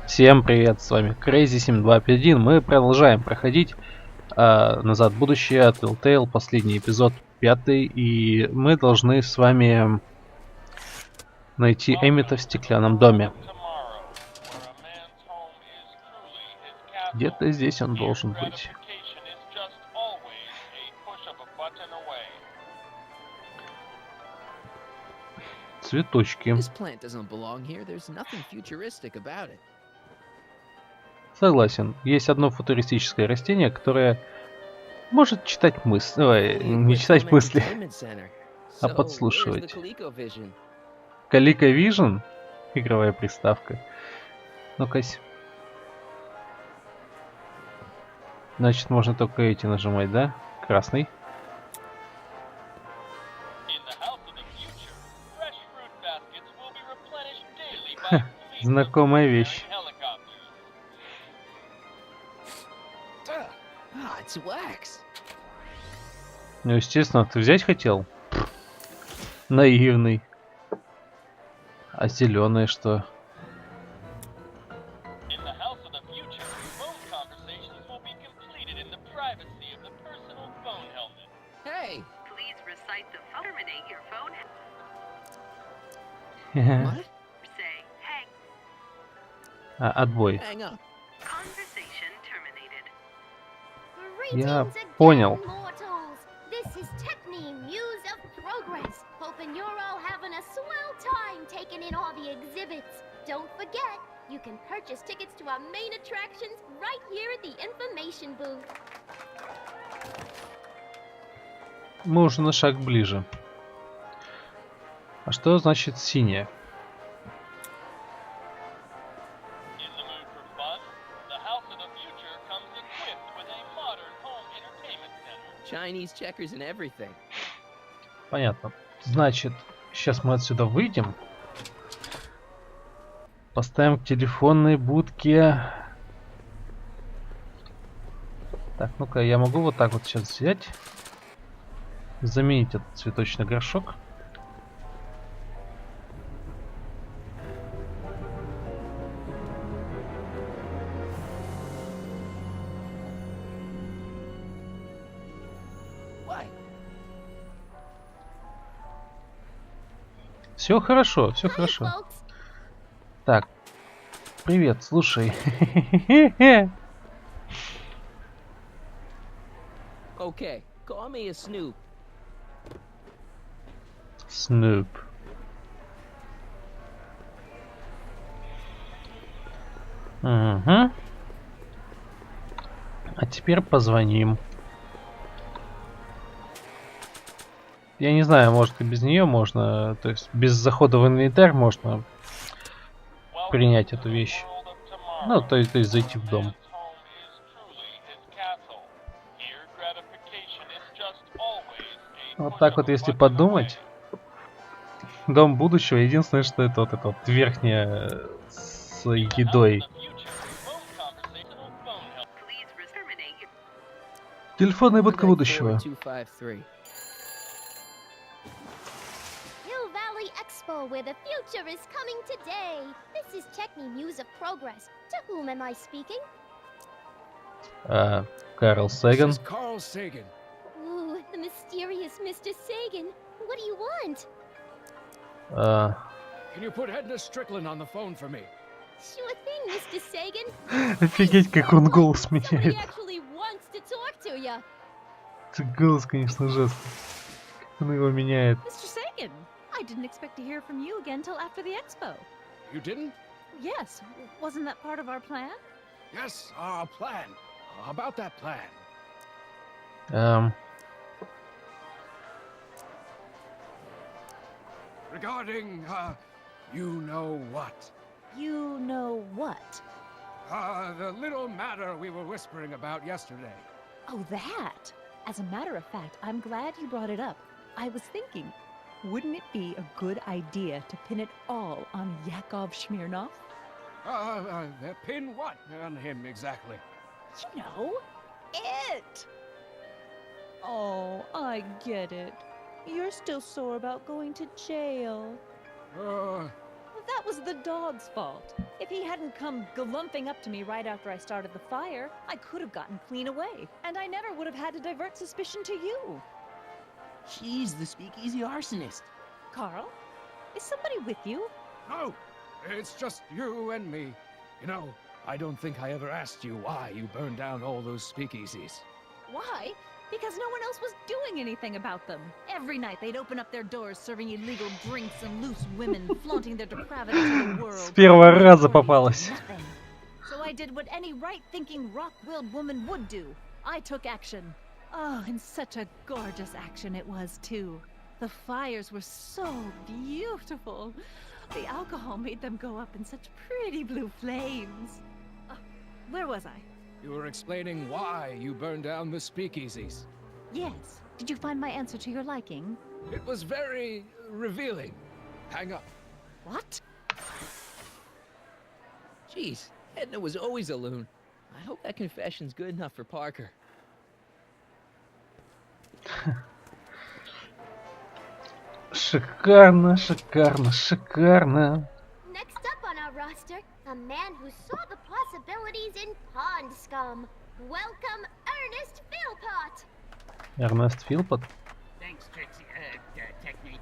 Всем привет, с вами Crazy7251. Мы продолжаем проходить назад в будущее от Telltale, последний эпизод 5, и мы должны с вами найти Эммета в стеклянном доме. Где-то здесь он должен быть. Цветочки. Согласен. Есть одно футуристическое растение, которое может читать мысли. Ой, не читать мысли, а подслушивать. ColecoVision? Игровая приставка. Ну-ка. Значит, можно только эти нажимать, да? Красный. Ха, знакомая вещь. Ну, естественно, ты взять хотел? Наивный. А зеленое что? Отбой. Я понял. Мы уже на шаг ближе. А что значит синее? Понятно. Значит, сейчас мы отсюда выйдем. Поставим к телефонной будке. Так, ну-ка, я могу вот так вот сейчас взять. Заменить этот цветочный горшок. Все хорошо, все хорошо. Так, привет, слушай. Okay, call me a Snoop. Snoop. Угу. А теперь позвоним. Я не знаю, может и без нее можно, то есть без захода в инвентарь можно принять эту вещь. Ну, то есть зайти в дом. Вот так вот, если подумать, дом будущего, единственное, что это вот верхняя с едой. Телефонная будка будущего. Where the future is coming today. This is Techni Muse of Progress. To whom am I speaking? Carl Sagan. Carl Sagan. Ooh, the mysterious Mr. Sagan. What do you want? Can you put Edna Strickland on the phone for me? Sure thing, Mr. Sagan. Офигеть, как он голос меняет. Actually wants to talk to you. Это голос, конечно, ужасный. Он его меняет. Mr. Sagan, I didn't expect to hear from you again till after the expo. You didn't? Yes, wasn't that part of our plan? Yes, our plan. About that plan. Regarding, you know what? You know what? The little matter we were whispering about yesterday. Oh, that! As a matter of fact, I'm glad you brought it up. I was thinking, wouldn't it be a good idea to pin it all on Yakov Smirnov? Pin what on him exactly? You know, it! Oh, I get it. You're still sore about going to jail. That was the dog's fault. If he hadn't come glumping up to me right after I started the fire, I could have gotten clean away, and I never would have had to divert suspicion to you. She's the speakeasy arsonist. Carl, is somebody with you? No, it's just you and me. You know, I don't think I ever asked you why you burned down all those speakeasies. Why? Because no one else was doing anything about them. Every night they'd open up their doors serving illegal drinks and loose women, flaunting their depravity to the world. С первого раза попалась. Nothing. So I did what any right-thinking, rock-willed woman would do. I took action. Oh, and such a gorgeous action it was, too. The fires were so beautiful. The alcohol made them go up in such pretty blue flames. Where was I? You were explaining why you burned down the speakeasies. Yes. Did you find my answer to your liking? It was very revealing. Hang up. What? Jeez, Edna was always a loon. I hope that confession's good enough for Parker. Шикарно, шикарно, шикарно. Next up on our roster, a man who saw the possibilities in pond scum. Welcome, Ernest Philpott. Эрнест Филпот. Thanks, Trixie, Technique.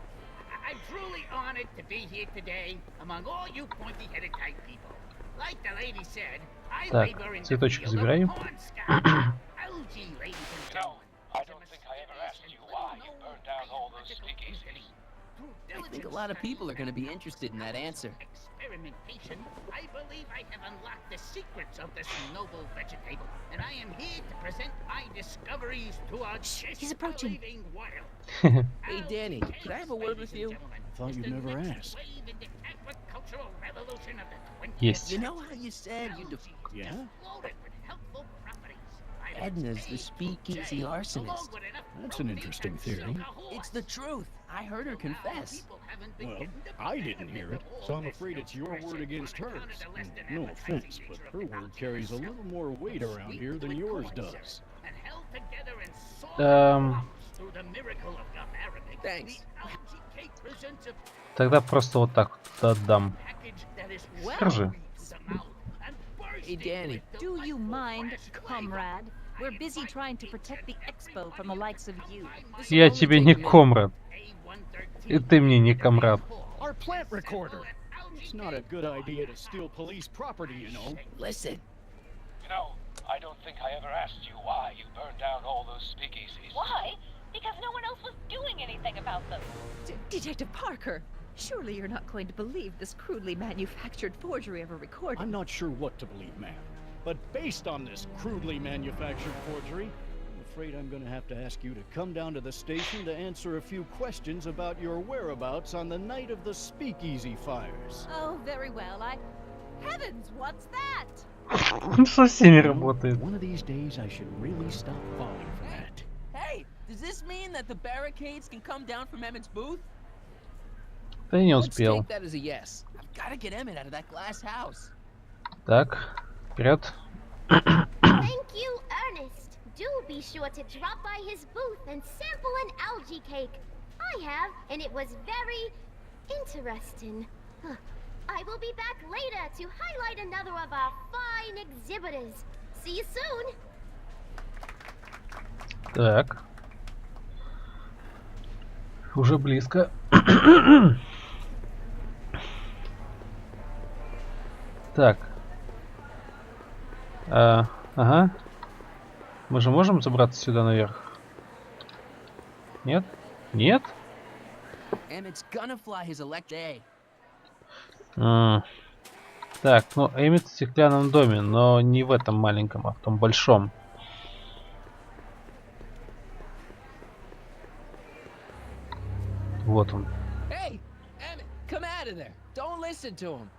I'm truly honored to be here today among all you pointy-headed type people. Like the lady said, I Так, labor in the цветочки field забирай. of porn scum. Algae, ladies and gentlemen. I don't think I ever asked you why you burned down all those speakeasies. I think a lot of people are going to be interested in that answer. Experimentation, I believe I have unlocked the secrets of this noble vegetable, and I am here to present my discoveries to our He's approaching. disbelieving world. Hey, Danny, could I have a word with you? I thought you'd never ask. Есть. You know how you said you Yeah? Edna's the speakeasy arsonist. That's an interesting theory. It's the truth. I heard her confess. Well, I didn't hear it, so I'm afraid it's your word against hers. And no offense, but her word carries a little more weight around here than yours does. Thanks. Тогда просто вот так вот отдам. Скажи. Hey, Danny. Do you mind, comrade? We're busy trying to protect the expo from the likes of you. Я тебе не комрад. И ты мне не комрад. Our plant recorder! It's not a good idea to steal police property, you know. Listen. You know, I don't think I ever asked you why you burned down all those speakeasies. Why? Because no one else was doing anything about them. Detective Parker, surely you're not going to believe this crudely manufactured forgery of a recording. I'm not sure what to believe, ma'am. But based on this crudely manufactured forgery, I'm afraid I'm going to have to ask you to come down to the station to answer a few questions about your whereabouts on the night of the speakeasy fires. Oh, very well. Heavens, what's that? Со всеми работает. One of these days I should really stop falling for that. Hey, does this mean that the barricades can come down from Emmett's booth? Да не Let's успел. take that as a yes. I've got to get Emmett out of that glass house. Так, вперед. Thank you, Ernest. Do be sure to drop by his booth and sample an algae cake. I have, and it was very interesting. I will be back later to highlight another of our fine exhibitors. See you soon. Так. Уже близко. Так. Ага. Мы же можем забраться сюда наверх? Нет? Нет? Emmett's gonna fly his elect-A. Так, ну, Эммет в стеклянном доме, но не в этом маленьком, а в том большом. Вот он. Hey, Emmett, come out of there. Don't listen to him.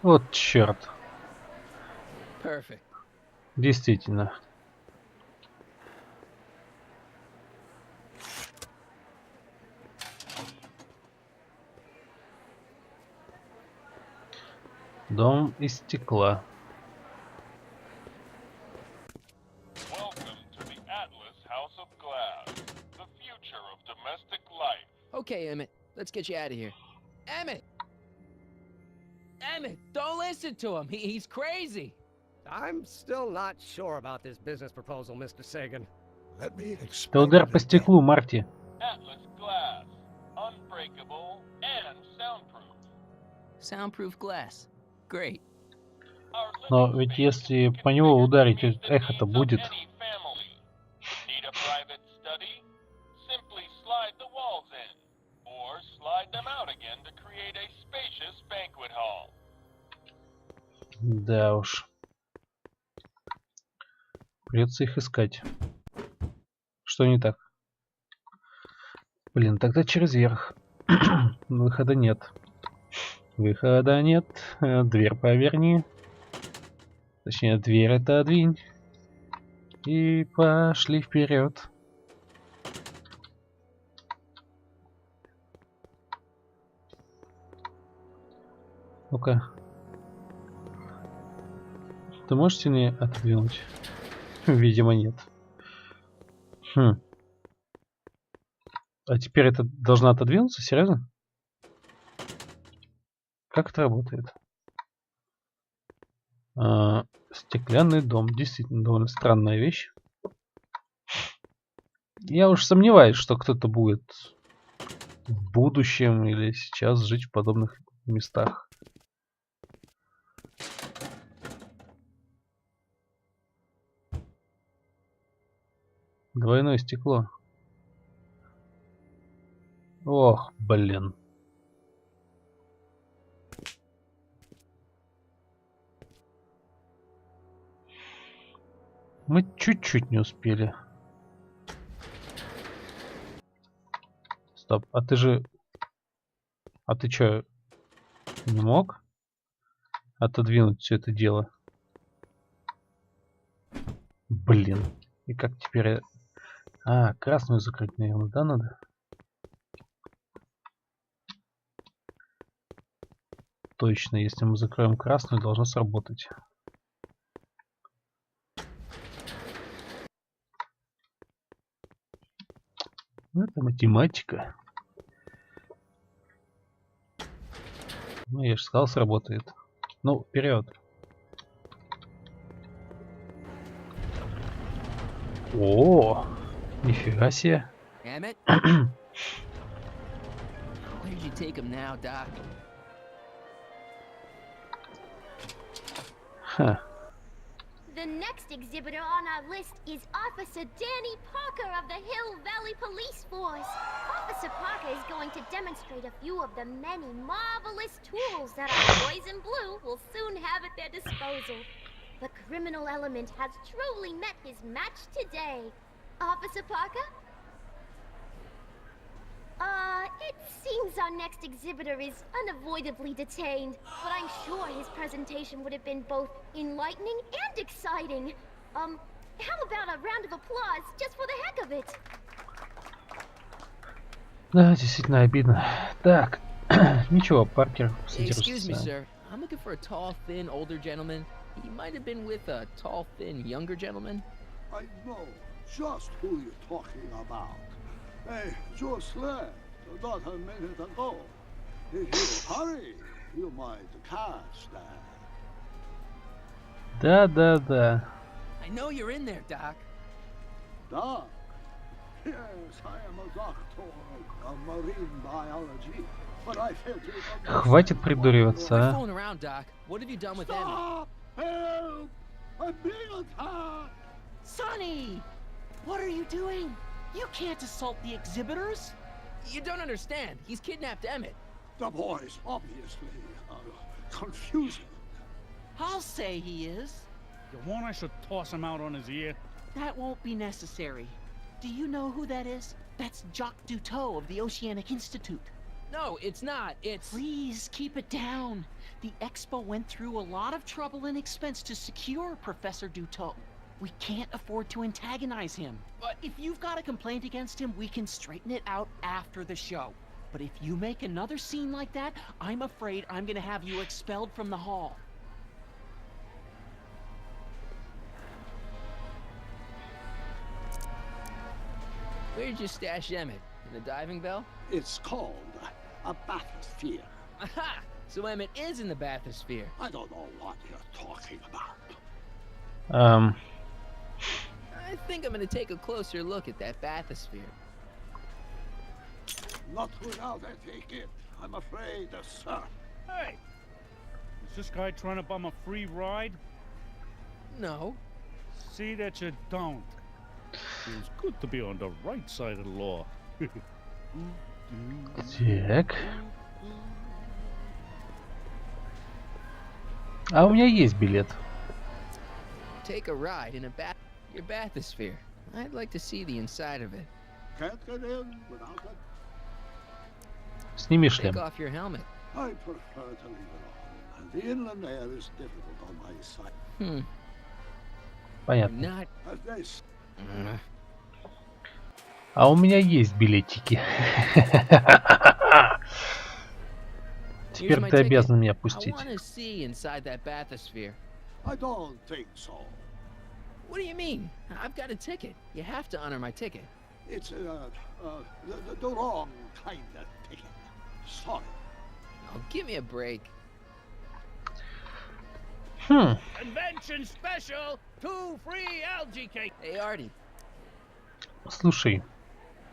Вот черт. Perfect. Действительно. Дом из стекла. Welcome to the Atlas House of Glass, the future of domestic life. Okay, Emmett, let's get you out of here. Emmett! Emmett, don't listen to him. He's crazy. I'm still not sure about this business proposal, Mr. Sagan. Let me Это explain удар it по again. стеклу, Марти. Atlas glass, unbreakable and soundproof. Soundproof glass. Great. Our Но living ведь space если can по него configure ударить, to meet the эхо-то needs of будет. any family. Need a private study? Simply slide the walls in, or slide them out again to create a spacious banquet hall. Да уж. Придется их искать. Что не так? Блин, тогда через верх. Выхода нет. Выхода нет. Дверь поверни. Точнее, дверь отодвинь. И пошли вперед. Ну-ка. Ты можешь сильнее отодвинуть? Видимо, нет. Хм. А теперь это должна отодвинуться? Серьезно? Как это работает? Стеклянный дом. Действительно, довольно странная вещь. Я уж сомневаюсь, что кто-то будет в будущем или сейчас жить в подобных местах. Двойное стекло. Ох, блин. Мы чуть-чуть не успели. Стоп, а ты же... А ты чё, не мог отодвинуть все это дело? Блин. И как теперь... А, красную закрыть, наверное, да, надо? Точно, если мы закроем красную, должно сработать. Ну, это математика. Ну, я же сказал, сработает. Ну, вперед. О, нифига себе. Emmett? Where'd you take him now, Doc? Ха. The next exhibitor on our list is Officer Danny Parker of the Hill Valley Police Force. Officer Parker is going to demonstrate a few of the many marvelous tools that our boys in blue will soon have at their disposal. The criminal element has truly met his match today. Officer Parker? It seems our next exhibitor is unavoidably detained, but I'm sure his presentation would have been both enlightening and exciting. How about a round of applause just for the heck of it? Да, действительно обидно. Так, ничего, Паркер Excuse me, задержится. sir. I'm looking for a tall, thin, older gentleman. He might have been with a tall, thin, younger gentleman. I know just who you're talking about. Hey, just left not a minute ago. If you hurry, you might catch that. Да. I know you're in there, Doc. Doc? Yes, I am a doctor of marine biology, but I failed to... Хватит придуриваться, Quit а. fooling around, Doc. What have you done with Emmett? Stop! Help! I'm being attacked! Sonny! What are you doing? You can't assault the exhibitors! You don't understand. He's kidnapped Emmett. The boy's obviously confusing. I'll say he is. You want I should toss him out on his ear? That won't be necessary. Do you know who that is? That's Jacques Duteau of the Oceanic Institute. No, it's not. It's... Please keep it down. The Expo went through a lot of trouble and expense to secure Professor Duteau. We can't afford to antagonize him. But if you've got a complaint against him, we can straighten it out after the show. But if you make another scene like that, I'm afraid I'm gonna have you expelled from the hall. Where'd you stash Emmett? The diving bell? It's called a Bathysphere. Aha! So Emmett is in the Bathysphere. I don't know what you're talking about. I think I'm gonna take a closer look at that Bathysphere. Not without a ticket, I'm afraid, sir. Hey! Is this guy trying to bum a free ride? No. See that you don't. Feels good to be on the right side of the law. Так. А у меня есть билет. Take a ride in your Bathysphere. I'd like to see the inside of it. Can't get in without it. Сними шлем. Take off your helmet. I prefer to leave it on, and the inland air is difficult on my side. Понятно. Not. As they say, А у меня есть билетики. Теперь ты обязан меня I пустить. want to see inside that Bathysphere. I don't think so. What do you mean? I've got a ticket. You have to honor my ticket. It's the wrong kind of ticket. Sorry. Oh, give me a break. Convention special, 2 free algae cake. Hey, Artie. Слушай,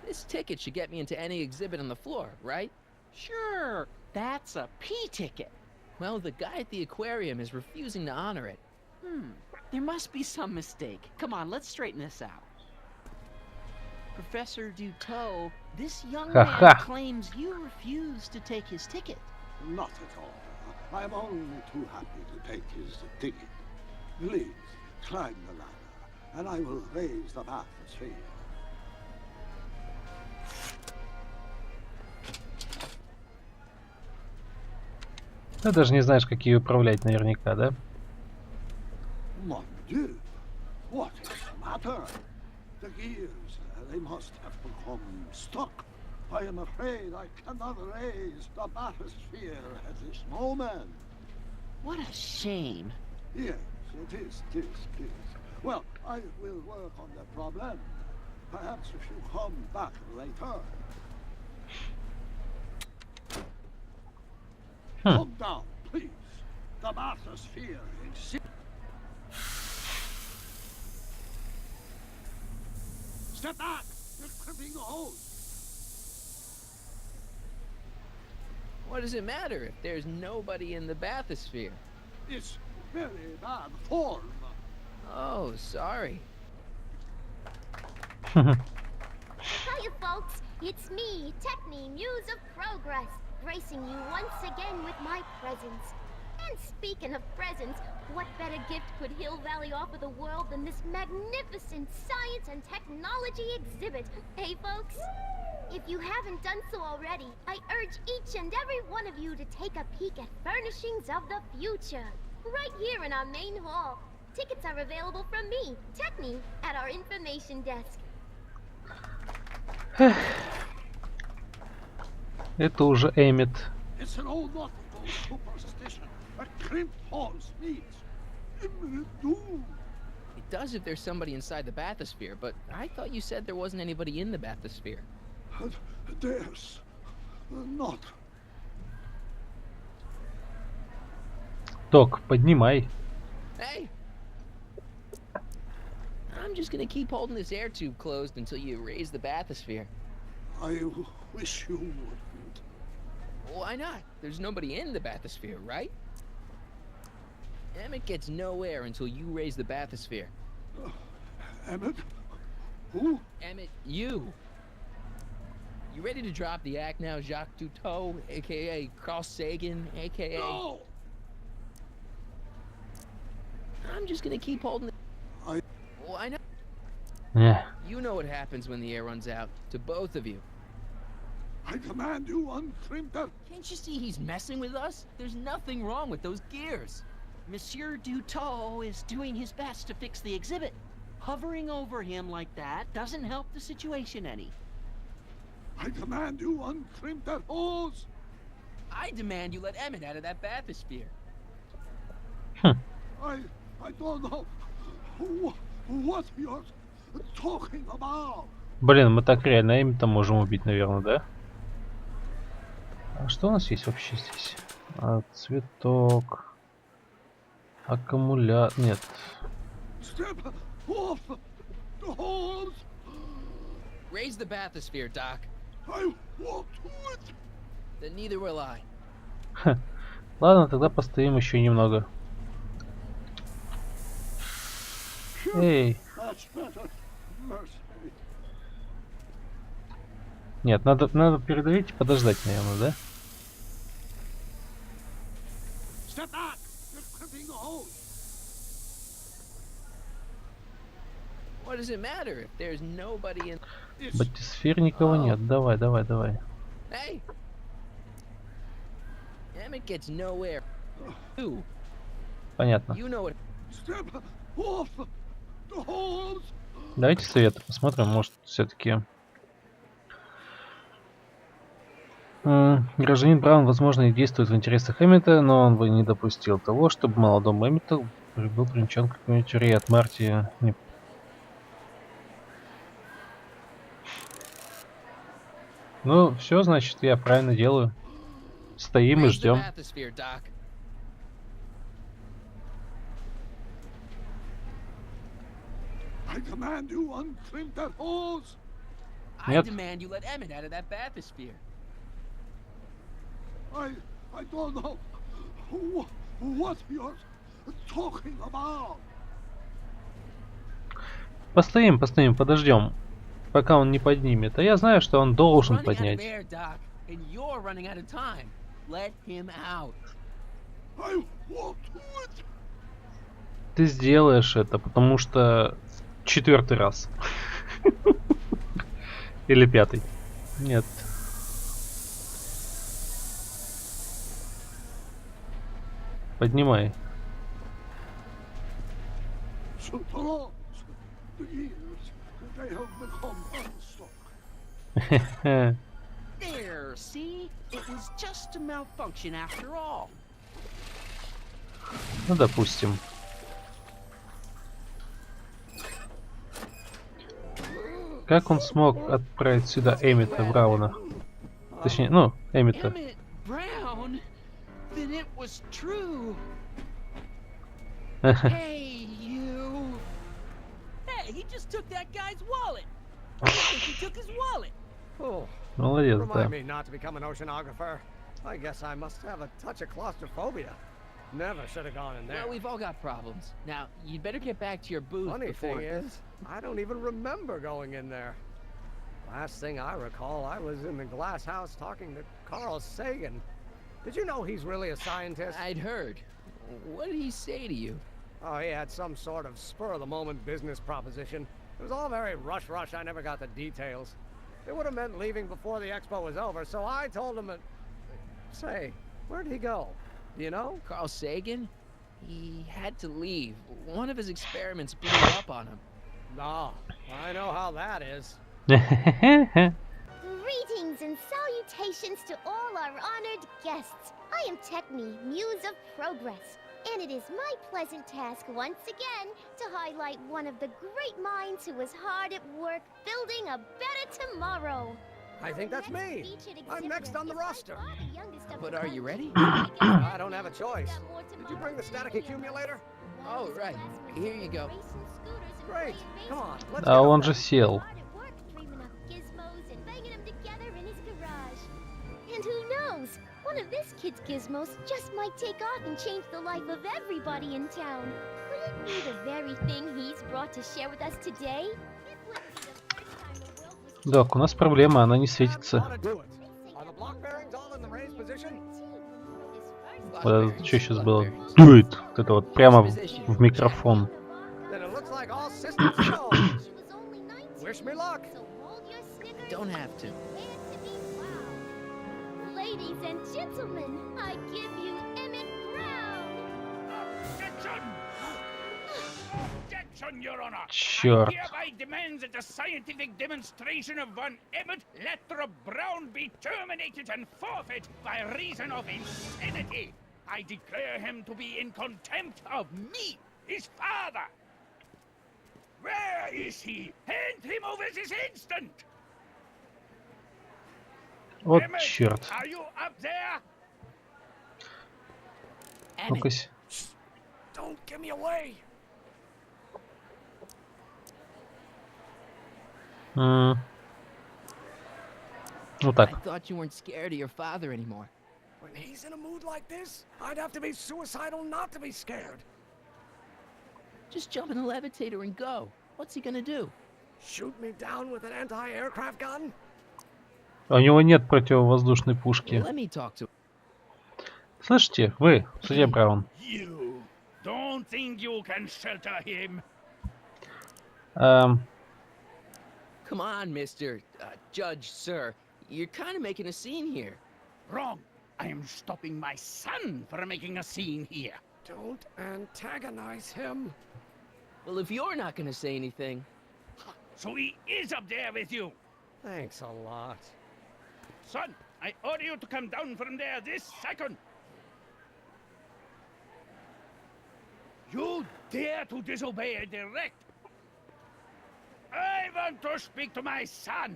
This ticket should get me into any exhibit on the floor, right? Sure, that's a P-ticket. Well, the guy at the aquarium is refusing to honor it. There must be some mistake. Come on, let's straighten this out. Professor Dutot, this young man claims you refused to take his ticket. Not at all. I'm only too happy to take his ticket. Please, climb the ladder, and I will raise the Bathysphere. ты даже не знаешь, как ее управлять наверняка, да? Mon Dieu, what is the matter? The gears, they must have become stuck. I am afraid I cannot raise the Bathysphere at this moment. What a shame. Yes, it is. Well, I will work on the problem. Perhaps if you come back later. Come down, please. The Bathysphere exists. Step back! You're crimping the hose. What does it matter if there's nobody in the Bathysphere? It's very bad form. Oh, sorry. Hiya, folks. It's me, Techni, Muse of Progress, gracing you once again with my presence. And speaking of presents, what better gift could Hill Valley offer the world than this magnificent science and technology exhibit? Hey, folks? If you haven't done so already, I urge each and every one of you to take a peek at Furnishings of the Future, right here in our main hall. Tickets are available from me, Techni, at our information desk. Это уже Эммет. It's an old nautical superstition. A crimped hose means doom. It does if there's somebody inside the Bathysphere, but I thought you said there wasn't anybody in the Bathysphere. There's not. Ток, поднимай. Hey! I'm just gonna keep holding this air tube closed until you raise the Bathysphere. I wish you wouldn't. Why not? There's nobody in the Bathysphere, right? Emmett gets no air until you raise the Bathysphere. Emmett? Who? Emmett, you! You ready to drop the act now, Jacques Dutot, aka Carl Sagan, aka... No! I'm just gonna keep holding it. Why not? Yeah. You know what happens when the air runs out, to both of you. I command you, untrimmed that. Can't you see he's messing with us? There's nothing wrong with those gears. Monsieur Dutot is doing his best to fix the exhibit. Hovering over him like that doesn't help the situation any. I command you, untrimmed that hose. I demand you let Emmett out of that Bathysphere. I don't know what you're talking about. Блин, мы так реально Эммета можем убить, наверное, да? А что у нас есть вообще здесь? Цветок. Аккумулятор. Нет. Step off the horse! Raise the Bathysphere, Doc. I won't do it! Then neither will I. Ладно, тогда постоим еще немного. Эй. That's better. Mercy. Нет, надо передавить и подождать, наверное, да? Step back! You're clipping the hose! What does it matter if there's nobody in? Батисфер никого нет. Давай. Hey! Emmett gets nowhere. Who? Понятно. You know it. Step off the horse! Давайте советы посмотрим, может все-таки... Гражданин Браун, возможно, и действует в интересах Эммета, но он бы не допустил того, чтобы молодому Эммету был принесен какой-нибудь тюрьме от Марти. Ну, все, значит, я правильно делаю. Стоим и ждем. I demand you uncrimp that hose! I Yep. demand you let Emmett out of that Bathysphere. I don't know what you're talking about. Постоим, подождем, пока он не поднимет. А я знаю, что он должен Running out of поднять. air, Doc, and you're running out of time. Let him out. I won't do it. Ты сделаешь это, потому что 4-й раз. Или 5-й. Нет. Поднимай. So throughout the years, they have become unstuck. There, see? It was just a malfunction after all. Ну, допустим. Как он смог отправить сюда Эммета Брауна? Точнее, ну, Эммета. Emmett Brown? Then it was true. Hey, you. Hey, he just took that guy's wallet. I think he took his wallet. Oh, Молодец, да. remind me not to become an oceanographer. I guess I must have a touch of claustrophobia. Never should have gone in there. Well, we've all got problems. Now, you'd better get back to your booth Funny before... thing is, I don't even remember going in there. Last thing I recall, I was in the glass house talking to Carl Sagan. Did you know he's really a scientist? I'd heard. What did he say to you? Oh, he had some sort of spur-of-the-moment business proposition. It was all very rush. I never got the details. It would have meant leaving before the expo was over, so I told him that... Say, where'd he go? Do you know? Carl Sagan? He had to leave. One of his experiments blew up on him. No, I know how that is. Greetings and salutations to all our honored guests. I am Techni, Muse of Progress, and it is my pleasant task once again to highlight one of the great minds who was hard at work building a better tomorrow. I think that's me. I'm next on the roster. But are you ready? I don't have a choice. Did you bring the static accumulator? Oh, right. Here you go. Great. Come on, let's А get он up же there. сел. And who knows? One of this kid's gizmos just might take off and change the life of everybody in town. Could it be the very thing he's brought to share with us today? It wouldn't be the first time the world was Док, у нас проблема, она не светится. How to do it. Are the block bearings all in the raised position? Вот это что сейчас было? Дует! Вот это вот прямо в микрофон. Then it looks like all systems go. Wish me luck. So hold your snickers. Don't have to. Prepare to be wowed. Ladies and gentlemen, I give you Emmett Brown. Objection! Objection, Your Honor! Черт. I hereby demand that the scientific demonstration of one Emmett Lathrop Brown be terminated and forfeit by reason of insanity. I declare him to be in contempt of me, his father. Where is he? Hand him over this instant! Вот Emmett, черт. are you up there? Ну-кась. Don't give me away. Вот I так. thought you weren't scared of your father anymore. When he's in a mood like this, I'd have to be suicidal not to be scared. Just jump in the levitator and go. What's he gonna do? Shoot me down with an anti-aircraft gun? У него нет противовоздушной пушки. Let me talk to Слышите, вы, судья Браун. You don't think you can shelter him? Come on, Mr. Judge, sir. You're kind of making a scene here. Wrong. I am stopping my son from making a scene here. Don't antagonize him. Well, if you're not gonna say anything... So he is up there with you. Thanks a lot. Son, I order you to come down from there this second. You dare to disobey a direct. I want to speak to my son.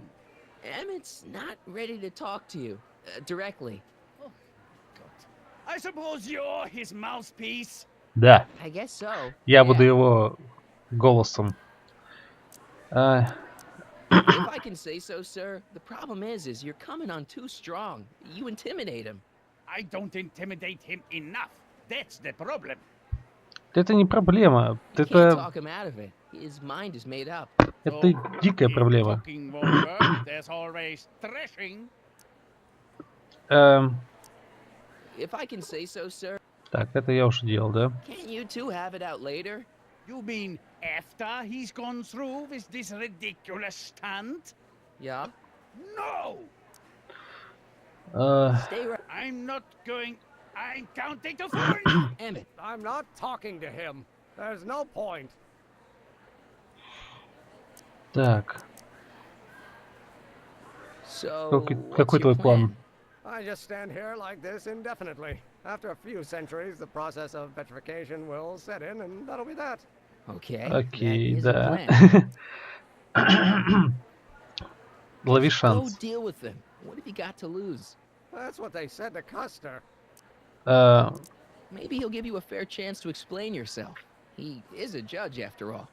Emmett's not ready to talk to you directly. Oh, God. I suppose you're his mouthpiece. Да. I guess so. Я буду его голосом. If I can say so, sir, the problem is you're coming on too strong. You intimidate him. I don't intimidate him enough. That's the problem. Это не проблема. You can't Это talk him out of it. His mind is made up. дикая проблема. Talking won't work. There's always threshing. If I can say so, sir. Так, это я уже делал, да? Can't you two have it out later? You mean after he's gone through with this ridiculous stunt? Yeah. No! Stay right. I'm not going. I'm counting to 4. Emmett. I'm not talking to him. There's no point. Так, So, какой what's your твой план? I just stand here like this indefinitely. After a few centuries, the process of petrification will set in, and that'll be that. Okay. Окей, that is a да. plan. Лови Go шанс. deal with them. What have you got to lose? That's what they said to Custer. Maybe he'll give you a fair chance to explain yourself. He is a judge, after all.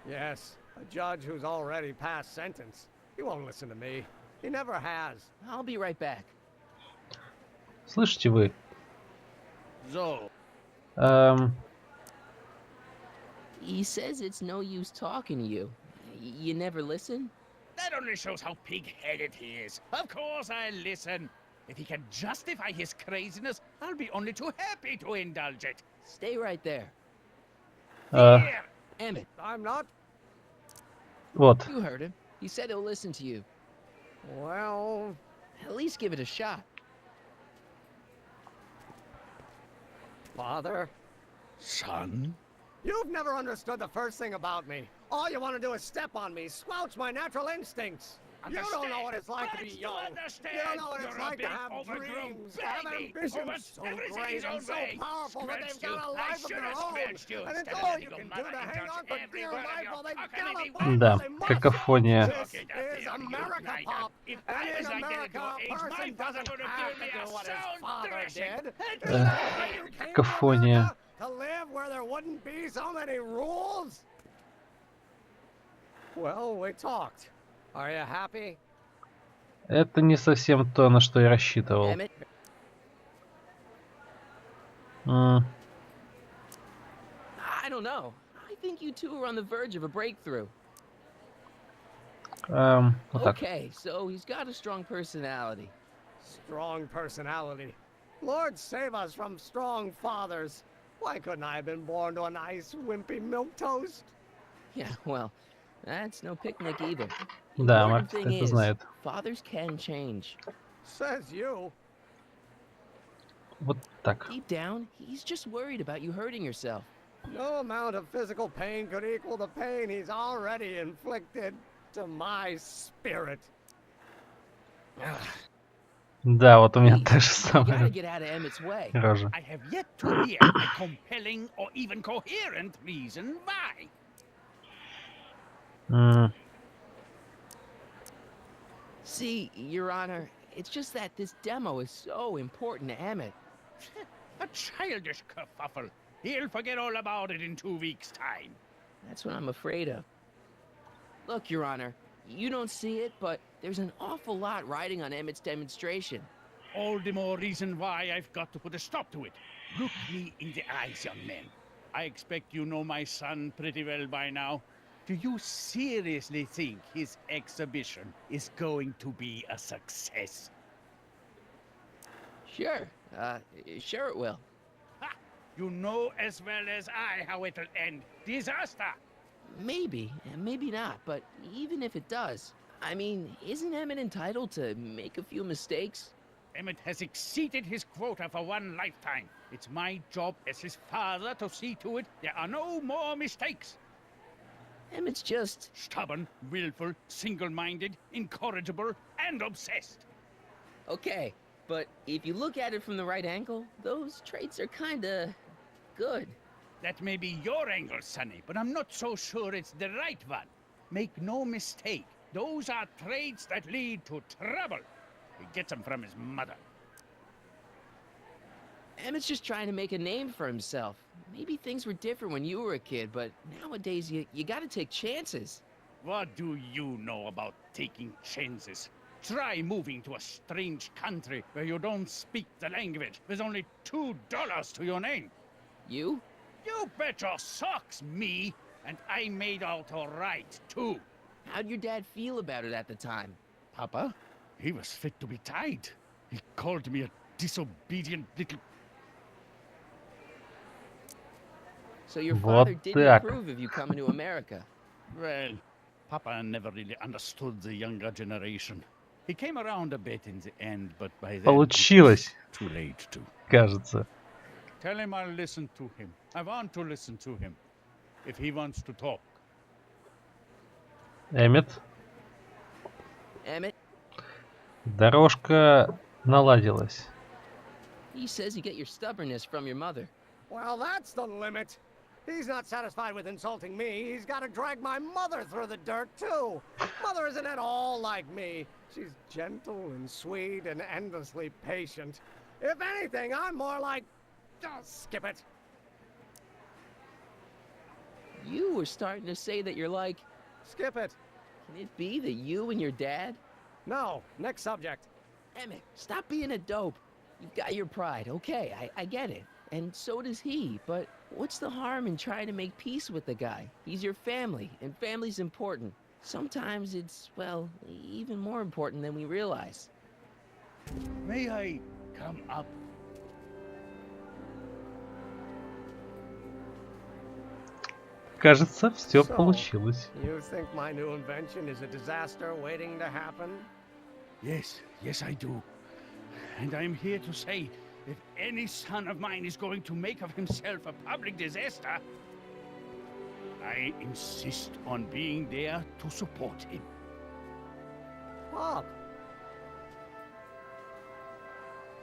Yes, a judge who's already passed sentence. He won't listen to me. He never has. I'll be right back. Слышите вы? So, He says it's no use talking to you. You never listen? that only shows how pig-headed he is. Of course I listen. If he can justify his craziness, I'll be only too happy to indulge it. Stay right there. Here! Emmett, I'm not. Вот. you heard him. He said he'll listen to you. Well, At least give it a shot. Father, Son? you've never understood the first thing about me. All you want to do is step on me, squelch my natural instincts. You don't know what it's like to be young. You don't know what it's like to have dreams, have ambitions so great and so powerful that they've got a life of their own. And it's all you can do to hang on for dear life while they gallop Да, off. какофония. This is America, Pop. And in America, a person doesn't have to do what his father did. Какофония. To live where there wouldn't be so many rules? Well, we talked. Are you happy? Это не совсем то, на что я рассчитывал. Emmett, I don't know. I think you two are on the verge of a breakthrough. Вот так. Okay, so he's got a strong personality. Strong personality. Lord save us from strong fathers. Why couldn't I have been born to a nice, wimpy milquetoast? Yeah, well, that's no picnic either. Да, Important Марти thing это is, знает. fathers can change. Says you. Вот так. Deep down, he's just worried about you hurting yourself. No amount of physical pain could equal the pain he's already inflicted to my spirit. Да, вот у меня та же You gotta самая get out of Emmett's way. рожа. I have yet to hear a compelling or even coherent reason why. See, Your Honor, it's just that this demo is so important to Emmett. A childish kerfuffle. He'll forget all about it in 2 weeks' time. That's what I'm afraid of. Look, Your Honor, you don't see it, but there's an awful lot riding on Emmett's demonstration. All the more reason why I've got to put a stop to it. Look me in the eyes, young man. I expect you know my son pretty well by now. Do you seriously think his exhibition is going to be a success? Sure, sure it will. Ha! You know as well as I how it'll end. Disaster! Maybe, and maybe not, but even if it does, I mean, isn't Emmett entitled to make a few mistakes? Emmett has exceeded his quota for one lifetime. It's my job as his father to see to it there are no more mistakes. Emmett's just stubborn, willful, single-minded, incorrigible, and obsessed. Okay, but if you look at it from the right angle, those traits are kinda good. That may be your angle, Sonny, but I'm not so sure it's the right one. Make no mistake, those are traits that lead to trouble. He gets them from his mother. Emmett's just trying to make a name for himself. Maybe things were different when you were a kid, but nowadays you gotta take chances. What do you know about taking chances? Try moving to a strange country where you don't speak the language with only $2 to your name. You? You bet your socks, me! And I made out all right, too. How'd your dad feel about it at the time? Papa? He was fit to be tied. He called me a disobedient little... So your father didn't approve of you coming to America? Well, Papa never really understood the younger generation. He came around a bit in the end, but by then Получилось. Too late to. Кажется. Tell him I'll listen to him. I want to listen to him. If he wants to talk. Эммет. Emmett? Дорожка наладилась. He says you get your stubbornness from your mother. Well, that's the limit. He's not satisfied with insulting me. He's got to drag my mother through the dirt, too. Mother isn't at all like me. She's gentle and sweet and endlessly patient. If anything, I'm more like... Oh, skip it. You were starting to say that you're like... Skip it. Can it be that you and your dad? No, next subject. Emmett, stop being a dope. You've got your pride, okay, I get it. And so does he, but what's the harm in trying to make peace with the guy? He's your family, and family's important. Sometimes it's, well, even more important than we realize. May I come up? Кажется, все получилось. You think my new invention is a disaster waiting to happen? Yes, yes I do. And I'm here to say, if any son of mine is going to make of himself a public disaster, I insist on being there to support him. Pop!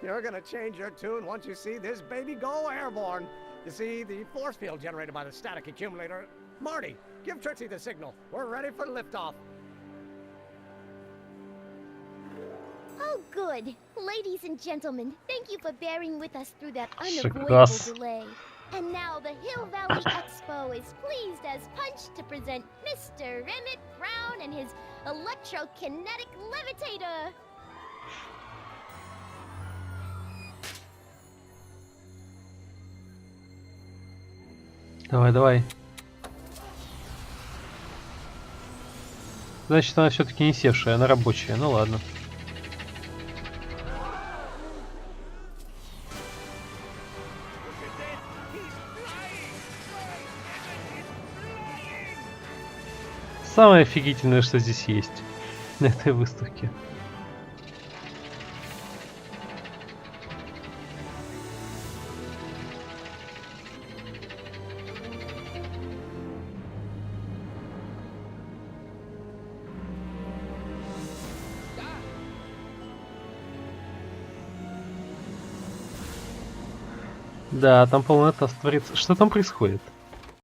You're gonna change your tune once you see this baby go airborne. You see, the force field generated by the static accumulator... Marty, give Trixie the signal. We're ready for liftoff. Oh, good. Ladies and gentlemen, thank you for bearing with us through that unavoidable Согласен. delay. And now the Hill Valley Expo is pleased as punch to present Mr. Emmett Brown and his electrokinetic levitator. Давай, давай. Значит, она все-таки не севшая, она рабочая. Ну ладно. Самое офигительное, что здесь есть на этой выставке. Да, там полнота творится. Что там происходит?